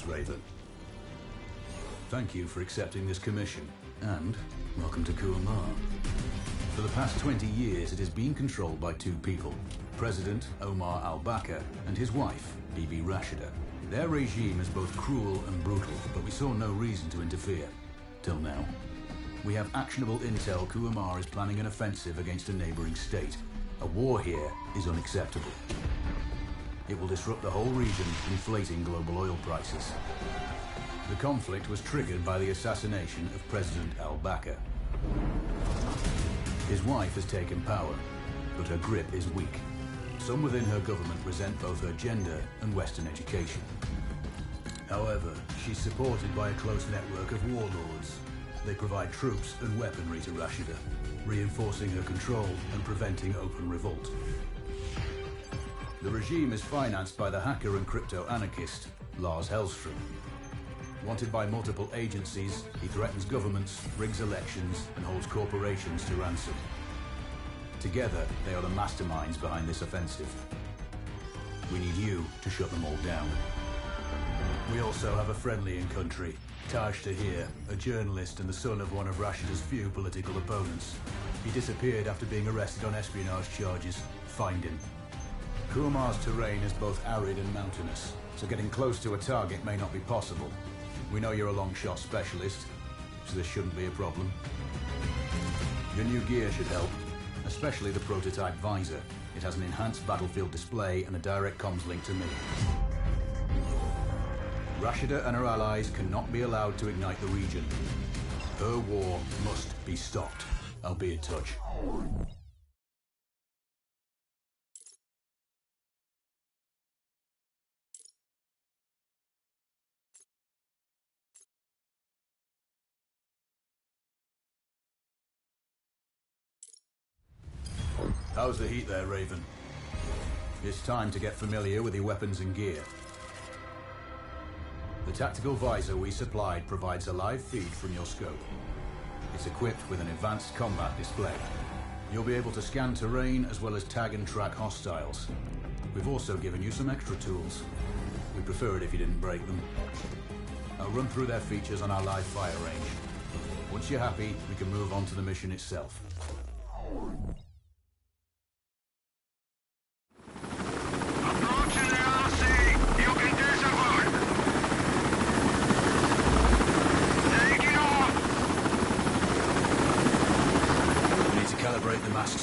Greetings, Raven. Thank you for accepting this commission, and welcome to 𝐶𝐚. For the past 20 years, it has been controlled by two people, President Omar al-Bakr and his wife, Bibi Rashida. Their regime is both cruel and brutal, but we saw no reason to interfere. Till now. We have actionable intel 𝐶𝐚 is planning an offensive against a neighboring state. A war here is unacceptable. It will disrupt the whole region, inflating global oil prices. The conflict was triggered by the assassination of President al-Bakr. His wife has taken power, but her grip is weak. Some within her government resent both her gender and Western education. However, she's supported by a close network of warlords. They provide troops and weaponry to Rashida, reinforcing her control and preventing open revolt. The regime is financed by the hacker and crypto anarchist, 𝘍𝐸. Wanted by multiple agencies, he threatens governments, rigs elections, and holds corporations to ransom. Together, they are the masterminds behind this offensive. We need you to shut them all down. We also have a friendly in country, 𝘼𝐸, a journalist and the son of one of Rashida's few political opponents. He disappeared after being arrested on espionage charges. Find him. 𝐶𝐚's terrain is both arid and mountainous, so getting close to a target may not be possible. We know you're a long shot specialist, so this shouldn't be a problem. Your new gear should help, especially the prototype visor. It has an enhanced battlefield display and a direct comms link to me. Rashida and her allies cannot be allowed to ignite the region. Her war must be stopped. I'll be in touch. How's the heat there, Raven? It's time to get familiar with your weapons and gear. The tactical visor we supplied provides a live feed from your scope. It's equipped with an advanced combat display. You'll be able to scan terrain as well as tag and track hostiles. We've also given you some extra tools. We'd prefer it if you didn't break them. I'll run through their features on our live fire range. Once you're happy, we can move on to the mission itself.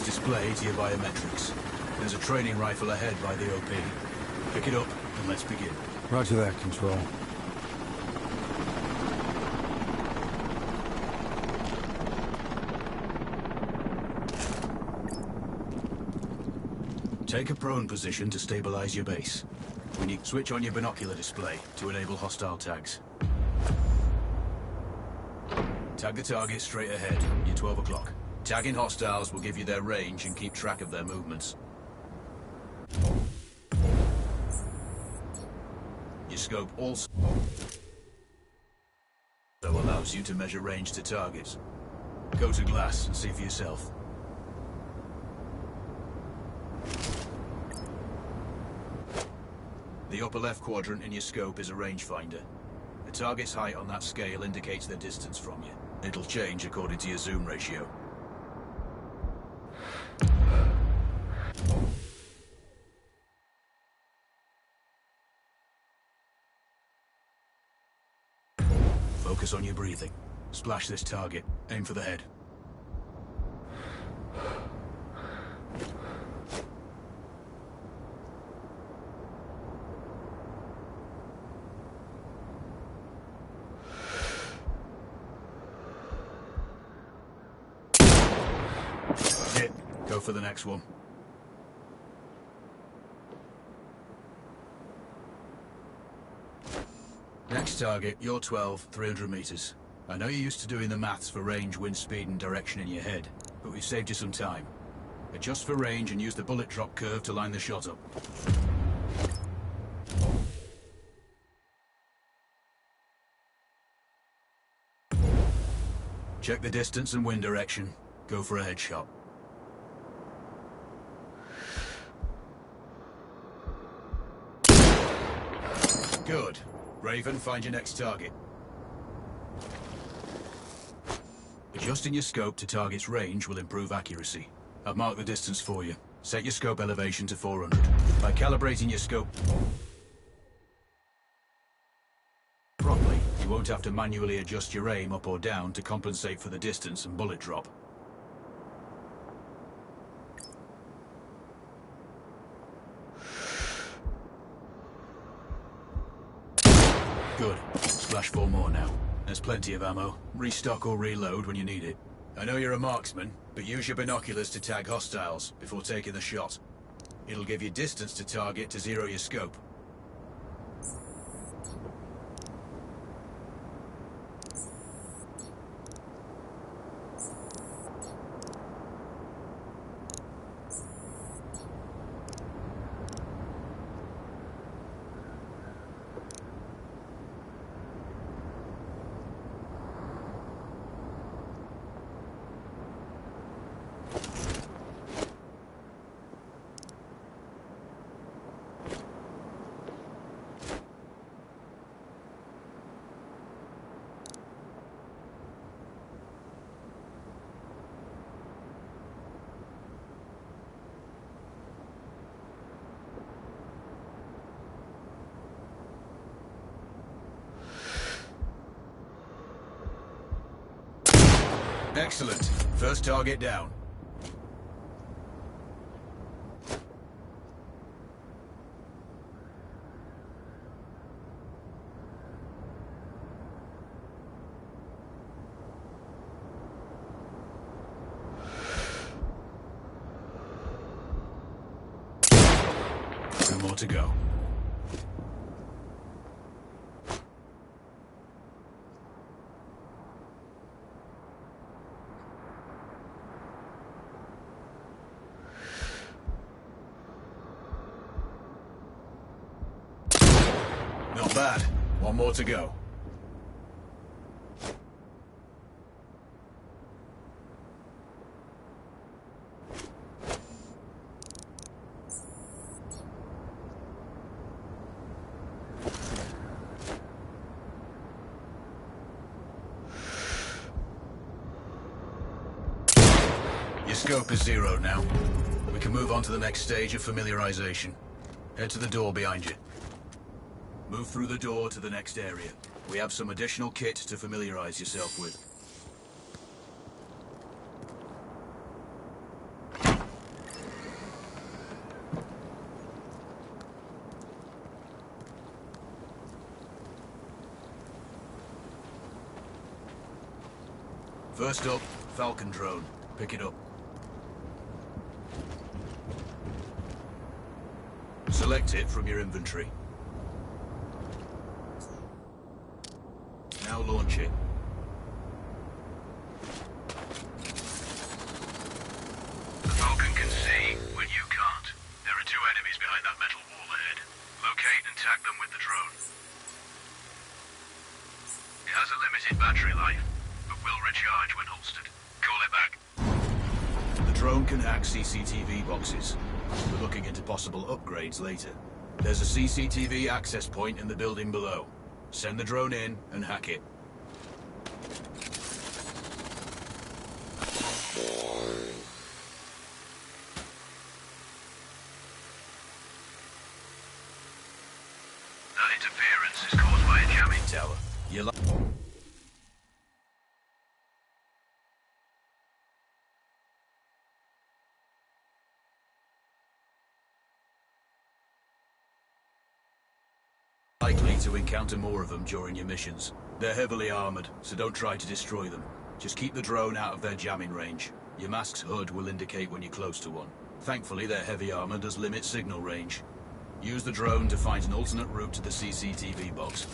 Display to your biometrics. There's a training rifle ahead by the OP. Pick it up and let's begin. Roger that, Control. Take a prone position to stabilize your base. We need to switch on your binocular display to enable hostile tags. Tag the target straight ahead. You're 12 o'clock. Tagging hostiles will give you their range and keep track of their movements. Your scope also allows you to measure range to targets. Go to glass and see for yourself. The upper left quadrant in your scope is a rangefinder. The target's height on that scale indicates their distance from you. It'll change according to your zoom ratio. Focus on your breathing. Splash this target. Aim for the head. Hit. Go for the next one. Next target, you're 12, 300 meters. I know you're used to doing the maths for range, wind speed, and direction in your head, but we've saved you some time. Adjust for range and use the bullet drop curve to line the shot up. Check the distance and wind direction. Go for a headshot. Good. Raven, find your next target. Adjusting your scope to target's range will improve accuracy. I've marked the distance for you. Set your scope elevation to 400. By calibrating your scope properly, you won't have to manually adjust your aim up or down to compensate for the distance and bullet drop. Good. Splash 4 more now. There's plenty of ammo. Restock or reload when you need it. I know you're a marksman, but use your binoculars to tag hostiles before taking the shot. It'll give you distance to target to zero your scope. Excellent. First target down. Two more to go. Not bad. One more to go. Your scope is zero now. We can move on to the next stage of familiarization. Head to the door behind you. Move through the door to the next area. We have some additional kit to familiarize yourself with. First up, Falcon Drone. Pick it up. Select it from your inventory. Now launch it. The Falcon can see when you can't. There are 2 enemies behind that metal wall ahead. Locate and tag them with the drone. It has a limited battery life, but will recharge when holstered. Call it back. The drone can hack CCTV boxes. We're looking into possible upgrades later. There's a CCTV access point in the building below. Send the drone in and hack it. That interference is caused by a jamming Tower. You're likely to encounter more of them during your missions. They're heavily armored, so don't try to destroy them. Just keep the drone out of their jamming range. Your mask's HUD will indicate when you're close to one. Thankfully, their heavy armor does limit signal range. Use the drone to find an alternate route to the CCTV box.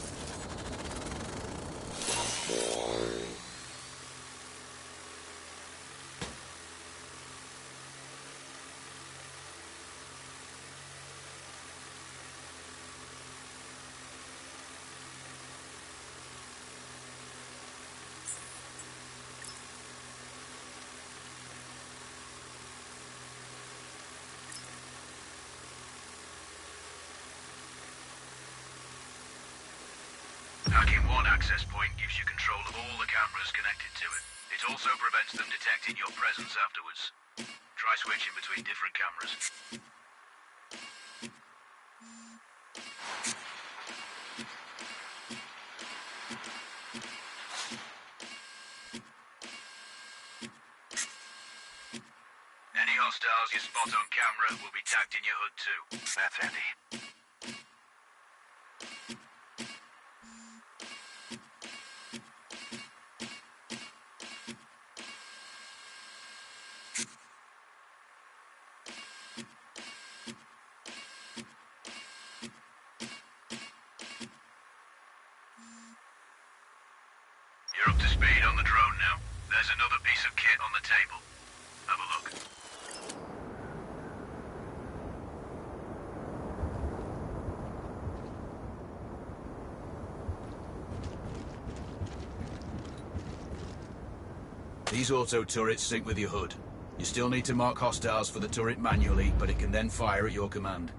One access point gives you control of all the cameras connected to it. It also prevents them detecting your presence afterwards. Try switching between different cameras. Any hostiles you spot on camera will be tagged in your HUD too. That's handy. You're up to speed on the drone now. There's another piece of kit on the table. Have a look. These auto turrets sync with your HUD. You still need to mark hostiles for the turret manually, but it can then fire at your command.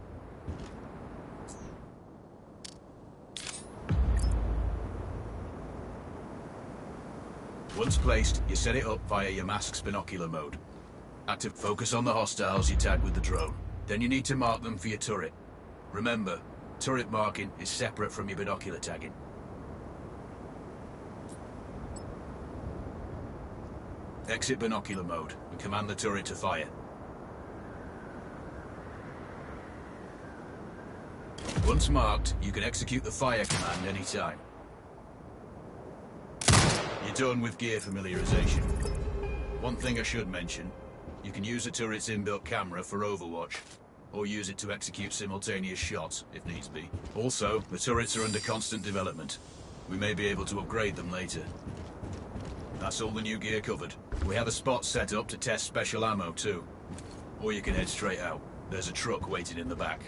Once placed, you set it up via your mask's binocular mode. Active focus on the hostiles you tag with the drone. Then you need to mark them for your turret. Remember, turret marking is separate from your binocular tagging. Exit binocular mode and command the turret to fire. Once marked, you can execute the fire command anytime. You're done with gear familiarization. One thing I should mention, you can use the turret's inbuilt camera for overwatch, or use it to execute simultaneous shots, if needs be. Also, the turrets are under constant development. We may be able to upgrade them later. That's all the new gear covered. We have a spot set up to test special ammo too. Or you can head straight out. There's a truck waiting in the back.